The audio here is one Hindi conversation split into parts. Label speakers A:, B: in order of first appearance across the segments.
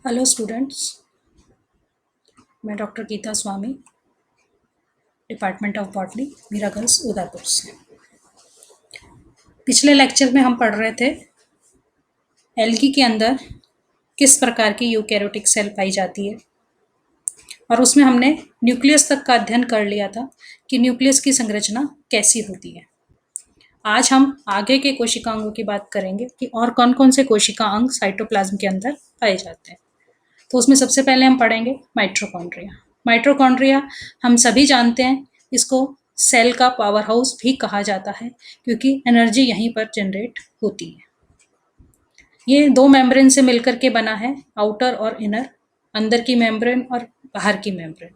A: हेलो स्टूडेंट्स, मैं doctor Geeta Swami, department of botany, Meera girls Udaipur से। पिछले लेक्चर में हम पढ़ रहे थे एल्गी के अंदर किस प्रकार की यूकैरियोटिक सेल पाई जाती है, और उसमें हमने न्यूक्लियस तक का अध्ययन कर लिया था कि न्यूक्लियस की संरचना कैसी होती है। आज हम आगे के कोशिकांगों की बात करेंगे कि और कौन कौन से कोशिका अंग साइटोप्लाज्म के अंदर पाए जाते हैं। तो उसमें सबसे पहले हम पढ़ेंगे माइटोकॉन्ड्रिया। माइटोकॉन्ड्रिया हम सभी जानते हैं, इसको सेल का पावर हाउस भी कहा जाता है क्योंकि एनर्जी यहीं पर जनरेट होती है। ये दो मेम्ब्रेन से मिलकर के बना है, आउटर और इनर, अंदर की मेम्ब्रेन और बाहर की मेम्ब्रेन।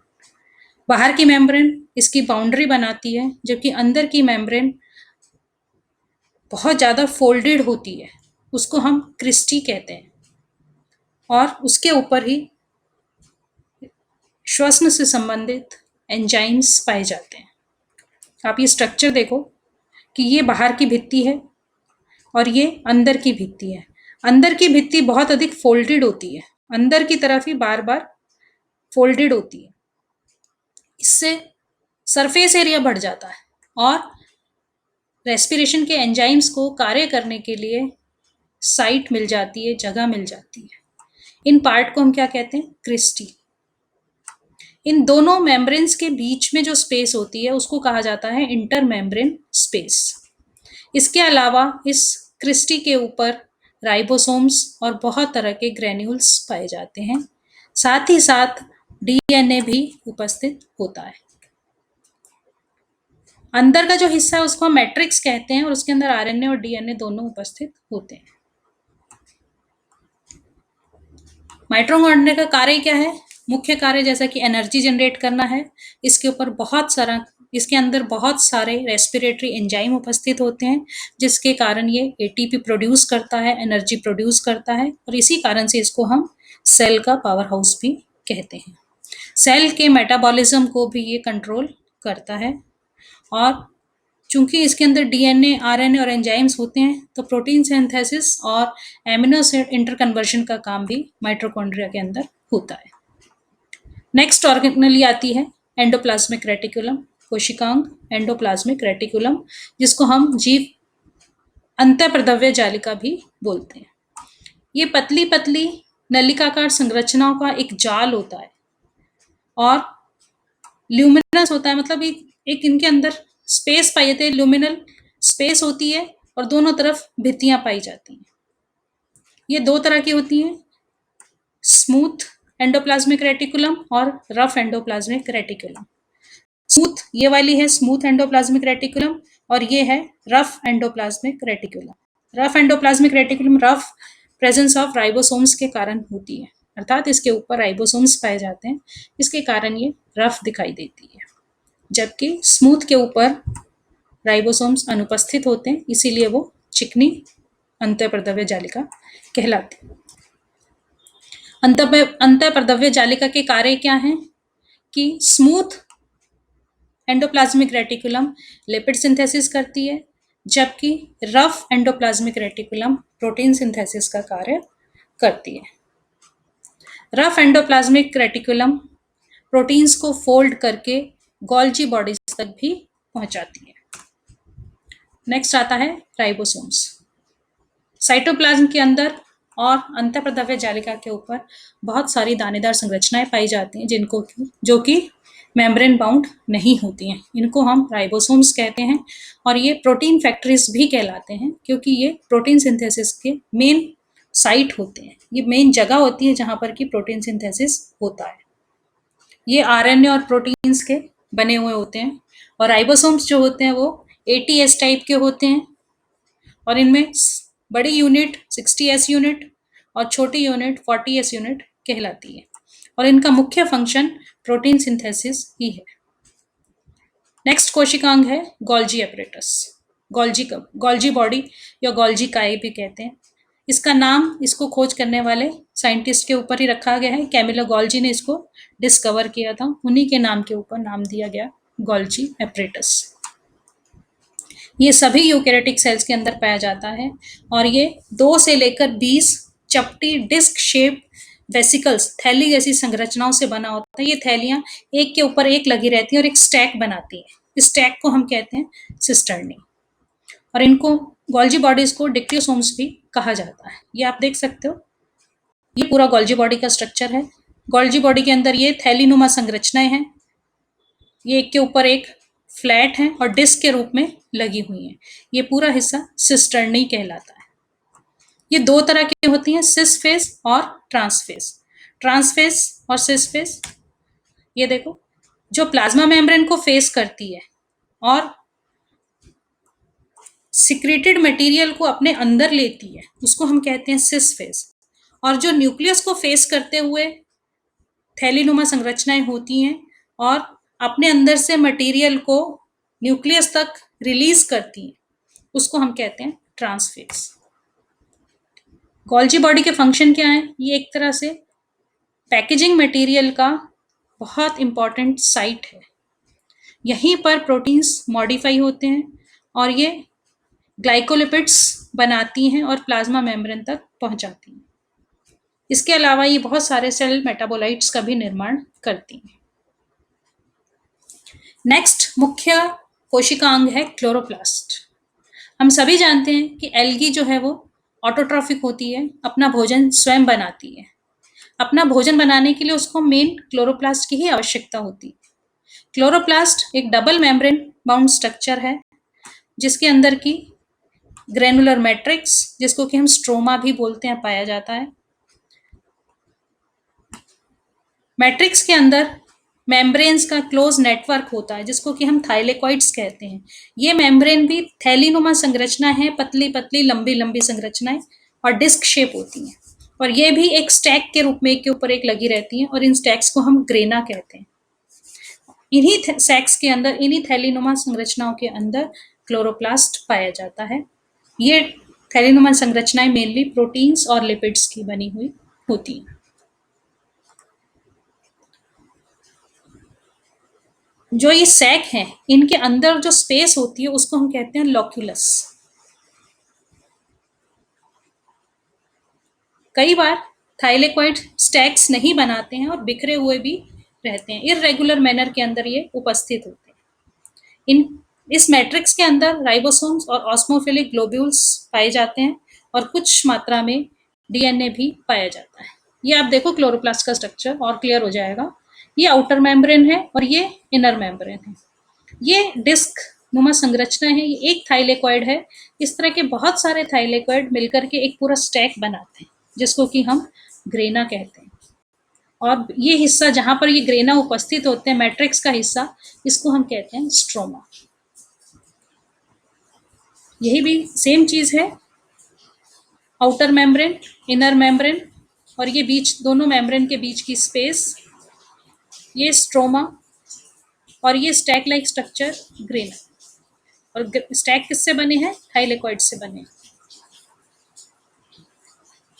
A: बाहर की मेम्ब्रेन इसकी बाउंड्री बनाती है, जबकि अंदर की मेम्ब्रेन बहुत ज़्यादा फोल्डेड होती है, उसको हम क्रिस्टी कहते हैं, और उसके ऊपर ही श्वसन से संबंधित एंजाइम्स पाए जाते हैं। आप ये स्ट्रक्चर देखो कि ये बाहर की भित्ति है और ये अंदर की भित्ति है। अंदर की भित्ति बहुत अधिक फोल्डेड होती है, अंदर की तरफ ही बार बार फोल्डेड होती है। इससे सरफेस एरिया बढ़ जाता है और रेस्पिरेशन के एंजाइम्स को कार्य करने के लिए साइट मिल जाती है, जगह मिल जाती है। इन पार्ट को हम क्या कहते हैं? क्रिस्टी। इन दोनों मेम्ब्रेन्स के बीच में जो स्पेस होती है उसको कहा जाता है इंटर मेम्ब्रेन स्पेस। इसके अलावा इस क्रिस्टी के ऊपर राइबोसोम्स और बहुत तरह के ग्रेन्यूल्स पाए जाते हैं। साथ ही साथ डीएनए भी उपस्थित होता है। अंदर का जो हिस्सा है उसको हम मैट्रिक्स कहते हैं और उसके अंदर आरएनए और डीएनए दोनों उपस्थित होते हैं। माइटोकॉन्ड्रिया का कार्य क्या है? मुख्य कार्य जैसा कि एनर्जी जनरेट करना है। इसके अंदर बहुत सारे रेस्पिरेटरी एंजाइम उपस्थित होते हैं, जिसके कारण ये एटीपी प्रोड्यूस करता है, एनर्जी प्रोड्यूस करता है, और इसी कारण से इसको हम सेल का पावर हाउस भी कहते हैं। सेल के मेटाबॉलिज्म को भी ये कंट्रोल करता है, और चूंकि इसके अंदर डीएनए, आरएनए और एंजाइम्स होते हैं, तो प्रोटीन सिंथेसिस और एमिनो एसिड इंटरकन्वर्शन का काम भी माइटोकॉन्ड्रिया के अंदर होता है। नेक्स्ट ऑर्गेनली आती है एंडोप्लाज्मिक रेटिकुलम, कोशिकांग एंडोप्लाज्मिक रेटिकुलम, जिसको हम जीव अंतःप्रद्रव्य जालिका भी बोलते हैं। ये पतली पतली नलिकाकार संरचनाओं का एक जाल होता है और ल्यूमिनस होता है, मतलब एक इनके अंदर स्पेस पाई जाती है, ल्यूमिनल स्पेस होती है और दोनों तरफ भित्तियां पाई जाती हैं। ये दो तरह की होती हैं, स्मूथ एंडोप्लाज्मिक रेटिकुलम और रफ एंडोप्लाज्मिक रेटिकुलम। स्मूथ ये वाली है स्मूथ एंडोप्लाज्मिक रेटिकुलम, और ये है rough endoplasmic reticulum. Rough endoplasmic reticulum rough presence of ribosomes के कारण होती है, अर्थात इसके ऊपर राइबोसोम्स पाए जाते हैं, इसके कारण ये रफ दिखाई देती है। जबकि स्मूथ के ऊपर राइबोसोम्स अनुपस्थित होते हैं, इसीलिए वो चिकनी अंतःप्रद्रव्य जालिका कहलाती है। अंतःप्रद्रव्य जालिका के कार्य क्या हैं कि smooth endoplasmic reticulum lipid synthesis करती है, जबकि rough endoplasmic reticulum protein synthesis का कार्य करती है। रफ एंडोप्लाज्मिक रेटिकुलम प्रोटीन्स को फोल्ड करके गोल्जी बॉडीज तक भी पहुंचाती है। नेक्स्ट आता है राइबोसोम्स। साइटोप्लाज्म के अंदर और अंतःप्रद्रव्य जालिका के ऊपर बहुत सारी दानेदार संरचनाएं पाई जाती हैं, जो कि मेम्ब्रेन बाउंड नहीं होती हैं। इनको हम राइबोसोम्स कहते हैं, और ये प्रोटीन फैक्ट्रीज भी कहलाते हैं क्योंकि ये प्रोटीन सिंथेसिस के मेन साइट होते हैं। ये मेन जगह होती है जहां पर कि प्रोटीन सिंथेसिस होता है। ये आरएनए और प्रोटीन्स के बने हुए होते हैं, और राइबोसोम्स जो होते हैं वो एटीएस टाइप के होते हैं, और इनमें बड़ी यूनिट 60S यूनिट और छोटी यूनिट 40S यूनिट कहलाती है, और इनका मुख्य फंक्शन प्रोटीन सिंथेसिस ही है। नेक्स्ट कोशिकांग है गोल्जी एपरेटस। गोल्जी बॉडी या गोल्जी काय भी कहते हैं। इसका नाम इसको खोज करने वाले साइंटिस्ट के ऊपर ही रखा गया है। कैमिलो गोल्जी ने इसको डिस्कवर किया था, उन्हीं के नाम के ऊपर नाम दिया गया गोल्जी एपरेटस। ये सभी यूकैरियोटिक सेल्स के अंदर पाया जाता है, और ये 2 से लेकर 20 चपटी डिस्क शेप वेसिकल्स, थैली जैसी संरचनाओं से बना होता है। ये थैलियां एक के ऊपर एक लगी रहती हैं और एक स्टैक बनाती है। इस स्टैक को हम कहते हैं सिस्टर्नी, और इनको गोल्जी बॉडीज को डिक्टियोसोम्स भी कहा जाता है। ये आप देख सकते हो, ये पूरा गोल्जी बॉडी का स्ट्रक्चर है। गोल्जी बॉडी के अंदर ये थैलीनुमा संरचनाएं हैं, ये एक के ऊपर एक फ्लैट हैं और डिस्क के रूप में लगी हुई हैं। ये पूरा हिस्सा सिस्टर्नी कहलाता है। ये दो तरह की होती हैं, सिस फेस और ट्रांसफेस। ट्रांसफेस और सिस फेस, ये देखो, जो प्लाज्मा मेम्ब्रेन को फेस करती है और सिक्रेटेड मटेरियल को अपने अंदर लेती है, उसको हम कहते हैं सिस फेस। और जो न्यूक्लियस को फेस करते हुए थैलीनुमा संरचनाएं होती हैं और अपने अंदर से मटेरियल को न्यूक्लियस तक रिलीज करती हैं, उसको हम कहते हैं ट्रांसफेस। गोल्जी बॉडी के फंक्शन क्या है? ये एक तरह से पैकेजिंग मटेरियल का बहुत इंपॉर्टेंट साइट है। यहीं पर प्रोटीन्स मॉडिफाई होते हैं और ये ग्लाइकोलिपिड्स बनाती हैं और प्लाज्मा मेम्ब्रेन तक पहुंचाती हैं। इसके अलावा ये बहुत सारे सेल मेटाबोलाइट्स का भी निर्माण करती हैं। नेक्स्ट मुख्य कोशिका अंग है क्लोरोप्लास्ट। हम सभी जानते हैं कि एल्गी जो है वो ऑटोट्रॉफिक होती है, अपना भोजन स्वयं बनाती है। अपना भोजन बनाने के लिए उसको मेन क्लोरोप्लास्ट की ही आवश्यकता होती है। क्लोरोप्लास्ट एक डबल मेम्ब्रेन बाउंड स्ट्रक्चर है, जिसके अंदर की ग्रेनुलर मैट्रिक्स, जिसको कि हम स्ट्रोमा भी बोलते हैं, पाया जाता है। मैट्रिक्स के अंदर मेम्ब्रेन्स का क्लोज नेटवर्क होता है, जिसको कि हम थाइलेकॉइड्स कहते हैं। ये मेम्ब्रेन भी थैलीनुमा संरचना है, पतली पतली लंबी लंबी संरचनाएं और डिस्क शेप होती हैं, और ये भी एक स्टैक के रूप में एक के ऊपर एक लगी रहती हैं, और इन स्टैक्स को हम ग्रेना कहते हैं। इन्हीं सैक्स के अंदर, इन्हीं थैलीनुमा संरचनाओं के अंदर क्लोरोप्लास्ट पाया जाता है। ये थैलीनुमा संरचनाएं मेनली प्रोटीन्स और लिपिड्स की बनी हुई होती हैं। जो ये सैक हैं, इनके अंदर जो स्पेस होती है उसको हम कहते हैं लॉक्यूलस। कई बार थाइलेकॉइड स्टैक्स नहीं बनाते हैं और बिखरे हुए भी रहते हैं, इररेगुलर मैनर के अंदर ये उपस्थित होते हैं। इस मैट्रिक्स के अंदर राइबोसोम्स और ऑस्मोफिलिक ग्लोब्यूल्स पाए जाते हैं और कुछ मात्रा में डीएनए भी पाया जाता है। ये आप देखो क्लोरोप्लास्ट का स्ट्रक्चर और क्लियर हो जाएगा। ये आउटर मेम्ब्रेन है और ये इनर मेम्ब्रेन है। ये डिस्क नुमा संरचना है, ये एक थाइलेकॉइड है। इस तरह के बहुत सारे थाइलेकॉइड मिलकर के एक पूरा स्टैक बनाते हैं, जिसको कि हम ग्रेना कहते हैं। और ये हिस्सा जहां पर ये ग्रेना उपस्थित होते हैं, मैट्रिक्स का हिस्सा, इसको हम कहते हैं स्ट्रोमा। यही भी सेम चीज है, आउटर मेम्ब्रेन, इनर मेम्ब्रेन, और ये बीच, दोनों मेम्ब्रेन के बीच की स्पेस, ये स्ट्रोमा, और ये स्टैक लाइक स्ट्रक्चर ग्रेना। और स्टैक किससे बने हैं? थाइलेकॉइड से बने।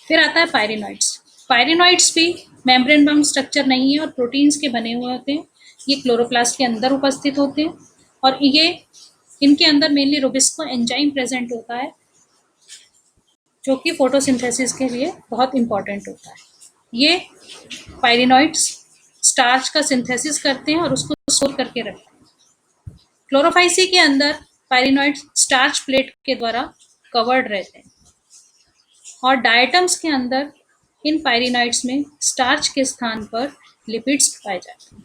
A: फिर आता है पायरिनॉइड्स। पायरिनॉइड्स भी मेम्ब्रेन बाउंड स्ट्रक्चर नहीं है और प्रोटीन्स के बने हुए होते हैं। ये क्लोरोप्लास्ट के अंदर उपस्थित होते हैं और ये, इनके अंदर मेनली रोबिस्को एंजाइम प्रेजेंट होता है, जो कि फोटोसिंथेसिस के लिए बहुत इंपॉर्टेंट होता है। ये पायरिनॉइड्स स्टार्च का सिंथेसिस करते हैं और उसको स्टोर करके रखते हैं। क्लोरोफाइसी के अंदर पायरिनॉइड्स स्टार्च प्लेट के द्वारा कवर्ड रहते हैं और डायटम्स के अंदर इन पायरिनॉइड्स में स्टार्च के स्थान पर लिपिड्स पाए जाते हैं।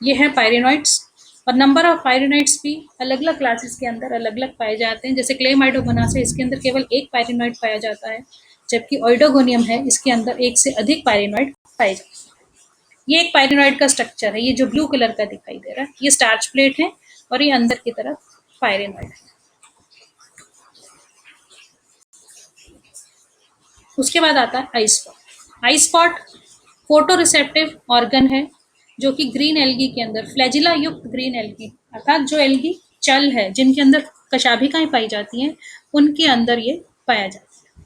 A: ये है पायरिनॉइड्स, और नंबर ऑफ पायरिनॉइड्स भी अलग अलग क्लासेस के अंदर अलग अलग पाए जाते हैं। जैसे क्लेमाइडोमोनास है, इसके अंदर केवल एक पायरिनॉइड पाया जाता है, जबकि ओइडोगोनियम है, इसके अंदर एक से अधिक पायरिनॉइड पाए जाते हैं। ये एक पायरिनॉइड का स्ट्रक्चर है, ये जो ब्लू कलर का दिखाई दे रहा है, ये स्टार्च प्लेट है और ये अंदर की तरफ पायरिनॉइड है। उसके बाद आता है आई स्पॉट। आई स्पॉट फोटो रिसेप्टिव ऑर्गन है, जो कि ग्रीन एल्गी के अंदर, फ्लैजिला युक्त ग्रीन एल्गी, अर्थात जो एल्गी चल है, जिनके अंदर कशाभिकाएं पाई जाती हैं, उनके अंदर ये पाया जाता है।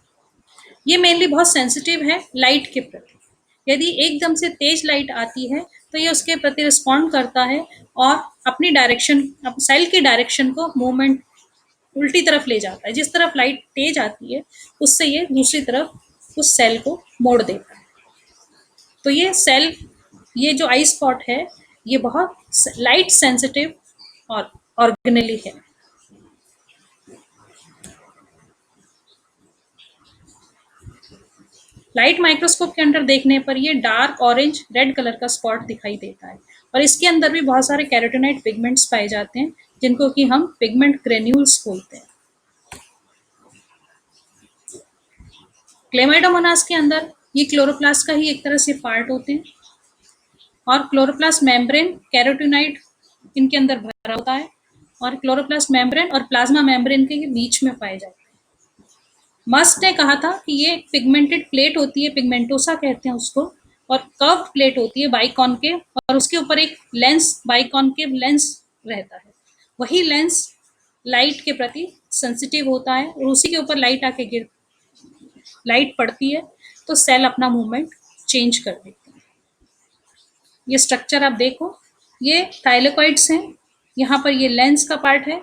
A: ये मेनली बहुत सेंसिटिव है लाइट के प्रति। यदि एकदम से तेज लाइट आती है तो ये उसके प्रति रिस्पॉन्ड करता है और अपनी डायरेक्शन, सेल की डायरेक्शन को मूवमेंट उल्टी तरफ ले जाता है। जिस तरफ लाइट तेज आती है उससे ये दूसरी तरफ उस सेल को मोड़ देता है। तो ये सेल, ये जो आई स्पॉट है, ये बहुत लाइट सेंसिटिव और ऑर्गेनेली है। लाइट माइक्रोस्कोप के अंदर देखने पर ये डार्क ऑरेंज रेड कलर का स्पॉट दिखाई देता है, और इसके अंदर भी बहुत सारे कैरोटीनॉइड पिगमेंट्स पाए जाते हैं, जिनको कि हम पिगमेंट ग्रेन्यूल्स बोलते हैं। क्लेमाइडोमोनास के अंदर ये क्लोरोप्लास्ट का ही एक तरह से पार्ट होते हैं, और क्लोरोप्लास्ट मेम्ब्रेन कैरोटीनॉइड इनके अंदर भरा होता है, और क्लोरोप्लास्ट मेम्ब्रेन और प्लाज्मा मेम्ब्रेन के बीच में पाए जाते हैं। मस्ट ने कहा था कि ये पिगमेंटेड प्लेट होती है, पिगमेंटोसा कहते हैं उसको, और कर्व प्लेट होती है बाइकॉनकेव, और उसके ऊपर एक लेंस, बाइकॉनकेव लेंस रहता है। वही लेंस लाइट के प्रति सेंसिटिव होता है, और उसी के ऊपर लाइट पड़ती है तो सेल अपना मूवमेंट चेंज कर देते हैं। ये स्ट्रक्चर आप देखो, ये थाइलेकॉइड्स हैं, यहाँ पर ये लेंस का पार्ट है,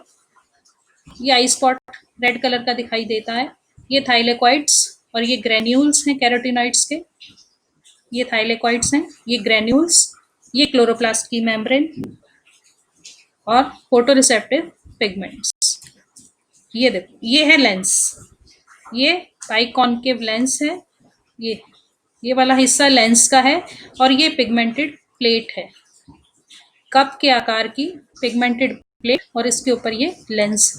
A: ये आई स्पॉट रेड कलर का दिखाई देता है, ये थाइलेकॉइड्स, और ये ग्रेन्यूल्स हैं कैरोटीनॉइड्स के, ये थाइलेकॉइड्स हैं, ये ग्रेन्यूल्स, ये क्लोरोप्लास्ट की मेम्ब्रेन और फोटोरिसेप्टिव पिगमेंट्स। ये देखो, ये है लेंस, ये बाइकॉनकेव लेंस है, ये वाला हिस्सा लेंस का है, और ये पिगमेंटेड प्लेट है, कप के आकार की पिगमेंटेड प्लेट, और इसके ऊपर ये लेंस।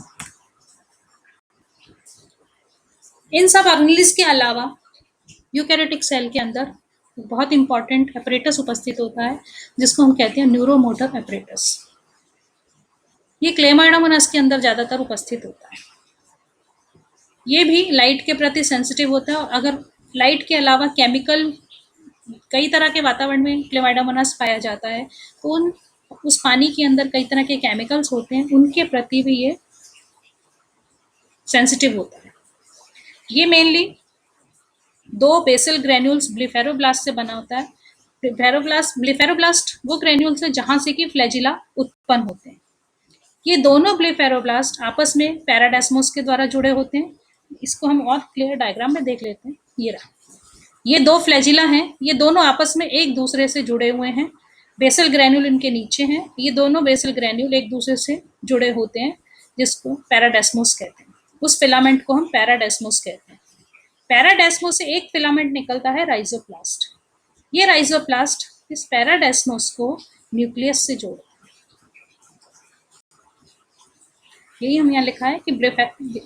A: इन सब ऑर्गेनेल्स के अलावा यूकैरियोटिक सेल के अंदर बहुत इंपॉर्टेंट एपरेटस उपस्थित होता है, जिसको हम कहते हैं न्यूरोमोटर एपरेटस। ये क्लेमाइडोमोनास के अंदर ज्यादातर उपस्थित होता है। ये भी लाइट के प्रति सेंसिटिव होता है, और अगर लाइट के अलावा केमिकल कई तरह के वातावरण में क्लेमाइडोमोनास पाया जाता है, तो उस पानी के अंदर कई तरह के केमिकल्स होते हैं, उनके प्रति भी ये सेंसिटिव होता है। ये मेनली दो बेसल ग्रेन्यूल्स ब्लिफेरोब्लास्ट से बना होता है। ब्लिफेरोब्लास्ट वो ग्रेन्यूल्स है जहां से कि फ्लैजिला उत्पन्न होते हैं। ये दोनों ब्लिफेरोब्लास्ट आपस में पैराडेस्मोस के द्वारा जुड़े होते हैं। इसको हम और क्लियर डायग्राम में देख लेते हैं। ये रहा, ये दो फ्लैजिला हैं, ये दोनों आपस में एक दूसरे से जुड़े हुए हैं। बेसल ग्रेन्यूल इनके नीचे हैं, ये दोनों बेसल ग्रेन्यूल एक दूसरे से जुड़े होते हैं, जिसको पैराडेस्मोस कहते हैं। उस फिलामेंट को हम पैराडेस्मोस कहते हैं। पैराडेस्मोस से एक फिलामेंट निकलता है राइजोप्लास्ट। ये राइजोप्लास्ट इस पैराडेस्मोस को न्यूक्लियस से जोड़ता है। यही हम यहाँ लिखा है कि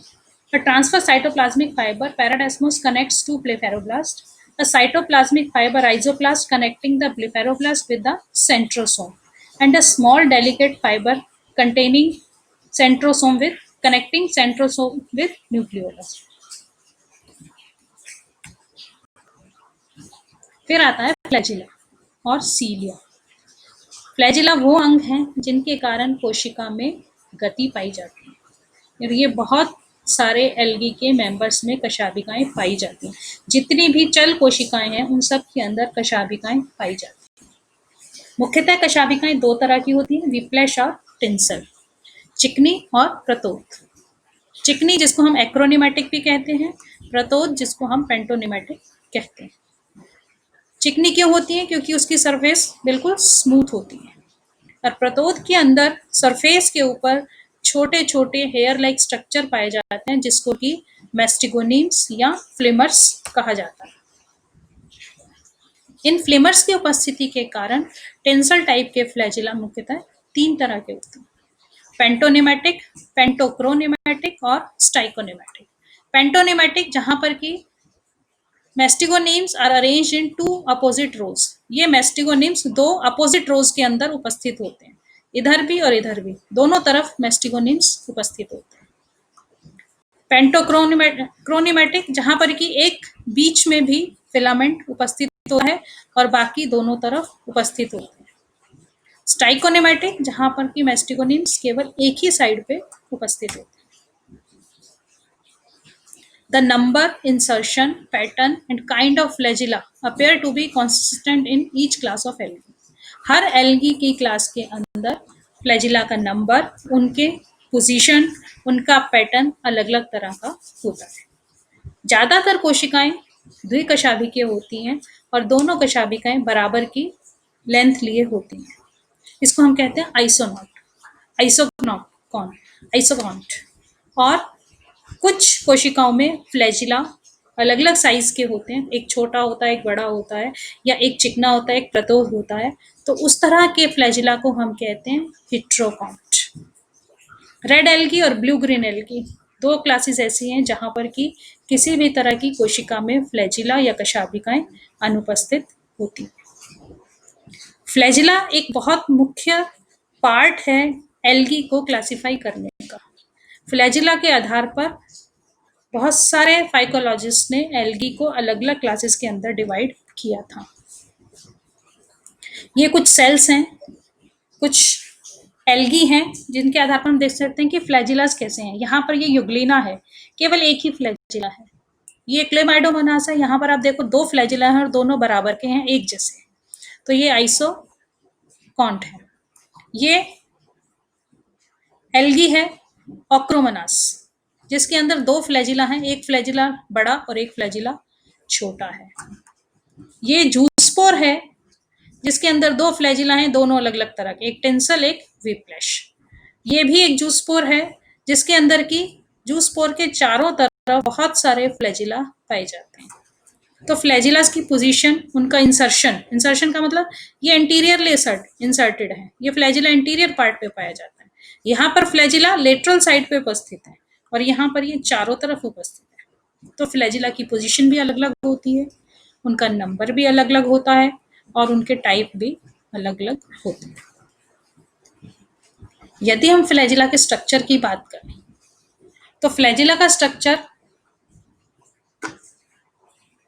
A: a transfer cytoplasmic fiber paradesmos connects to blepharoblast, a cytoplasmic fiber rhizoplast connecting the blepharoblast with the centrosome, and a small delicate fiber containing centrosome with connecting centrosome with nucleolus. फिर आता है फ्लैजिला और सीलिया। फ्लैजिला वो अंग हैं जिनके कारण कोशिका में गति पाई जाती है, और ये बहुत सारे एल्गी के मेंबर्स में कशाभिकाएं पाई जाती हैं। जितनी भी चल कोशिकाएं हैं उन सब के अंदर कशाभिकाएं पाई जाती हैं। मुख्यतः कशाभिकाएं दो तरह की होती हैं, विप्लैश और टिंसल, चिकनी और प्रतोद। चिकनी जिसको हम एक्रोनिमेटिक भी कहते हैं, प्रतोद जिसको हम पेंटोनिमेटिक कहते हैं। चिकनी क्यों होती है? क्योंकि उसकी सरफेस बिल्कुल स्मूथ होती है, और प्रतोद के अंदर सरफेस के ऊपर छोटे छोटे हेयर लाइक स्ट्रक्चर पाए जाते हैं, जिसको कि मेस्टिगोनीम्स या फ्लिमर्स कहा जाता है। इन फ्लिमर्स की उपस्थिति के कारण टेंसल टाइप के फ्लैजिला मुख्यतः तीन तरह के होते हैं, पेंटोनिमेटिक, पेंटोक्रोनिमेटिक और स्टाइकोनिमेटिक। पेंटोनिमेटिक जहां पर कि mastigonemes are arranged in two opposite rows. ये मेस्टिगोनीम्स दो अपोजिट रोज के अंदर उपस्थित होते हैं, इधर भी और इधर भी, दोनों तरफ मेस्टिगोनीम्स उपस्थित होते हैं। पेंटोक्रोनिमेटिक जहां पर कि एक बीच में भी फिलामेंट उपस्थित होता है और बाकी दोनों तरफ उपस्थित होते हैं। स्टाइकोनिमेटिक जहां पर कि मेस्टिगोनीम्स केवल एक ही साइड पे उपस्थित होते हैं। The number, insertion, pattern and kind of flagella appear to be consistent in each class of algae. Her algae की क्लास के अंदर फ्लैजिला का नंबर, उनके पोजीशन, उनका पैटर्न अलग अलग तरह का होता है। ज़्यादातर कोशिकाएं द्विकशाभिकीय होती हैं और दोनों कशाभिकाएं बराबर की लेंथ लिए होती हैं। इसको हम कहते हैं आइसोकॉन्ट। और कुछ कोशिकाओं में फ्लैजिला अलग अलग साइज के होते हैं, एक छोटा होता है, एक बड़ा होता है, या एक चिकना होता है, एक प्रतोद होता है। तो उस तरह के फ्लैजिला को हम कहते हैं हिट्रोकॉन्ट। रेड एल्गी और ब्लू ग्रीन एल्गी दो क्लासेस ऐसी हैं जहां पर कि किसी भी तरह की कोशिका में फ्लैजिला या कशाभिकाएं अनुपस्थित होती हैं। फ्लैजिला एक बहुत मुख्य पार्ट है एल्गी को क्लासिफाई करने का। फ्लैजिला के आधार पर बहुत सारे फाइकोलॉजिस्ट ने एल्गी को अलग अलग क्लासेस के अंदर डिवाइड किया था। ये कुछ सेल्स हैं, कुछ एल्गी हैं, जिनके आधार पर हम देख सकते हैं कि फ्लैजिलास कैसे हैं। यहाँ पर ये युग्लिना है, केवल एक ही फ्लैजिला है। ये क्लेमाइडोमोनास है, यहाँ पर आप देखो दो फ्लैजिला हैं और दोनों बराबर के हैं, एक जैसे हैं। तो ये आइसोकॉन्ट है। ये एल्गी है ऑक्रोमोनास, जिसके अंदर दो फ्लैजिला हैं, एक फ्लैजिला बड़ा और एक फ्लैजिला छोटा है। ये जूस्पोर है, जिसके अंदर दो फ्लैजिला हैं, दोनों अलग अलग तरह के, एक टेंसल एक व्हिप्लैश। ये भी एक जूस्पोर है, जिसके अंदर की जूस्पोर के चारों तरफ बहुत सारे फ्लैजिला पाए जाते हैं। तो फ्लैजिलास की पोजीशन, उनका इंसर्शन का मतलब ये एंटीरियरली इंसर्टेड है। ये फ्लैजिला इंटीरियर पार्ट पे पाया जाता है। यहाँ पर फ्लैजिला लेटरल साइड पे उपस्थित है और यहाँ पर ये चारों तरफ उपस्थित है। तो फ्लैजिला की पोजीशन भी अलग अलग होती है, उनका नंबर भी अलग अलग होता है और उनके टाइप भी अलग अलग होते हैं। यदि हम फ्लैजिला के स्ट्रक्चर की बात करें तो फ्लैजिला का स्ट्रक्चर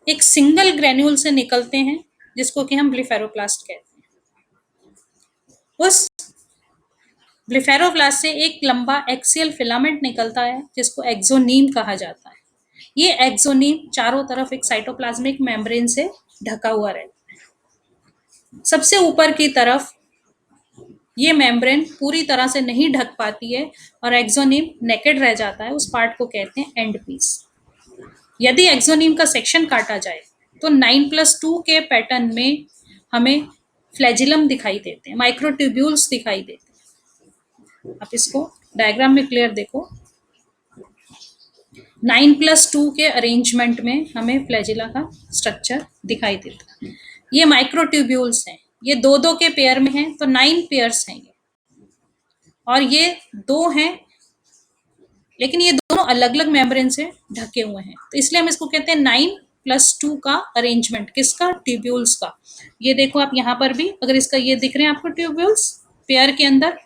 A: एक सिंगल ग्रेन्यूल से निकलते हैं, जिसको कि हम ब्लेफेरोप्लास्ट कहते हैं। उस ब्लेफेरोप्लास्ट से एक लंबा एक्सियल फिलामेंट निकलता है, जिसको एक्सोनीम कहा जाता है। ये एक्सोनीम चारों तरफ एक साइटोप्लाज्मिक मेम्ब्रेन से ढका हुआ रहता है। सबसे ऊपर की तरफ ये मेम्ब्रेन पूरी तरह से नहीं ढक पाती है और एक्सोनीम नेकेड रह जाता है। उस पार्ट को कहते हैं एंड पीस। यदि एक्सोनीम का सेक्शन काटा जाए तो 9+2 के पैटर्न में हमें फ्लैजिलम दिखाई देते हैं, माइक्रोट्यूब्यूल्स दिखाई देते हैं। आप इसको डायग्राम में क्लियर देखो, 9+2 के अरेंजमेंट में हमें फ्लैजिला का स्ट्रक्चर दिखाई देता है। ये माइक्रोट्यूब्यूल्स हैं, ये दो दो के पेयर में हैं, तो 9 पेयर्स हैं ये, और ये दो हैं, लेकिन ये दोनों अलग अलग मेम्ब्रेन से ढके हुए हैं। तो इसलिए हम इसको कहते हैं 9+2 का अरेंजमेंट। किसका? ट्यूब्यूल्स का। ये देखो आप यहाँ पर भी, अगर इसका ये दिख रहे हैं आपको ट्यूब्यूल्स पेयर के अंदर,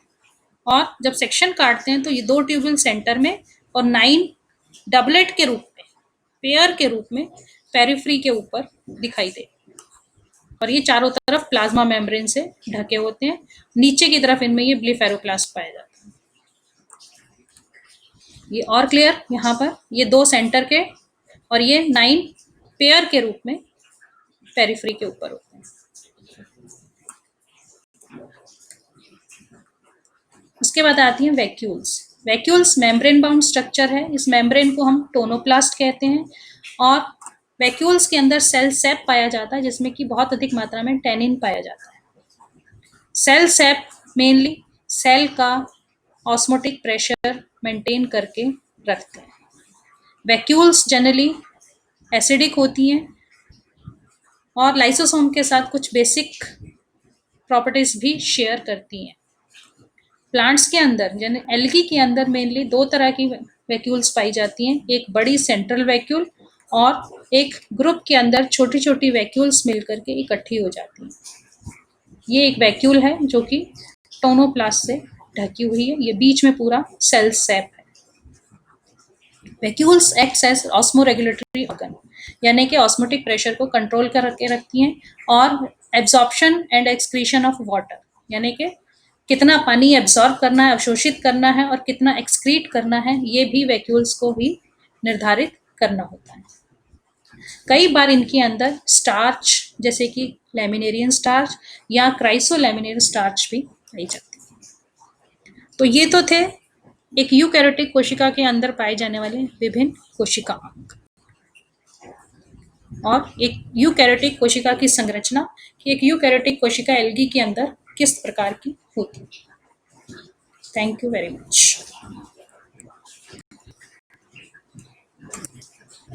A: और जब सेक्शन काटते हैं तो ये दो ट्यूब्यूल सेंटर में और 9 डबलेट के रूप में, पेयर के रूप में पेरिफ्री के ऊपर दिखाई दे, और ये चारों तरफ प्लाज्मा मेम्ब्रेन से ढके होते हैं। नीचे की तरफ इनमें ये ब्लेफेरोप्लास्ट पाया जाता है। ये और क्लियर, यहाँ पर ये दो सेंटर के और ये 9 पेयर के रूप में पेरिफ्री के ऊपर होते हैं। उसके बाद आती हैं vacuoles. Vacuoles membrane bound structure है। इस मेम्ब्रेन को हम टोनोप्लास्ट कहते हैं, और वैक्यूल्स के अंदर सेल सेप पाया जाता है, जिसमें कि बहुत अधिक मात्रा में टैनिन पाया जाता है। सेल सेप मेनली सेल का ऑस्मोटिक प्रेशर मेंटेन करके रखते हैं। वैक्यूल्स जनरली एसिडिक होती हैं और लाइसोसोम के साथ कुछ बेसिक प्रॉपर्टीज भी शेयर करती हैं। प्लांट्स के अंदर, यानी एल्गी के अंदर मेनली दो तरह की वैक्यूल्स पाई जाती हैं, एक बड़ी सेंट्रल वैक्यूल और एक ग्रुप के अंदर छोटी छोटी वैक्यूल्स मिलकर के इकट्ठी हो जाती हैं। ये एक वैक्यूल है जो कि टोनोप्लास्ट से ढकी हुई है। ये बीच में पूरा सेल सेप है। वैक्यूल्स एक्ट्स एज ऑस्मोरेगुलेटरी ऑर्गन, यानी कि ऑस्मोटिक प्रेशर को कंट्रोल करके रखती हैं, और absorption and excretion of water, यानी कि कितना पानी एब्जॉर्ब करना है, अवशोषित करना है, और कितना एक्सक्रीट करना है, ये भी वैक्यूल्स को ही निर्धारित करना होता है। कई बार इनके अंदर स्टार्च, जैसे कि लैमिनेरियन स्टार्च या क्राइसोलैमिनेरियन स्टार्च भी पाई जाती है। तो ये तो थे एक यूकैरियोटिक कोशिका के अंदर पाए जाने वाले विभिन्न कोशिका अंग। और एक यूकैरियोटिक कोशिका की संरचना कि एक यूकैरियोटिक कोशिका एल्गी के अंदर किस प्रकार की होती है। Thank you very much.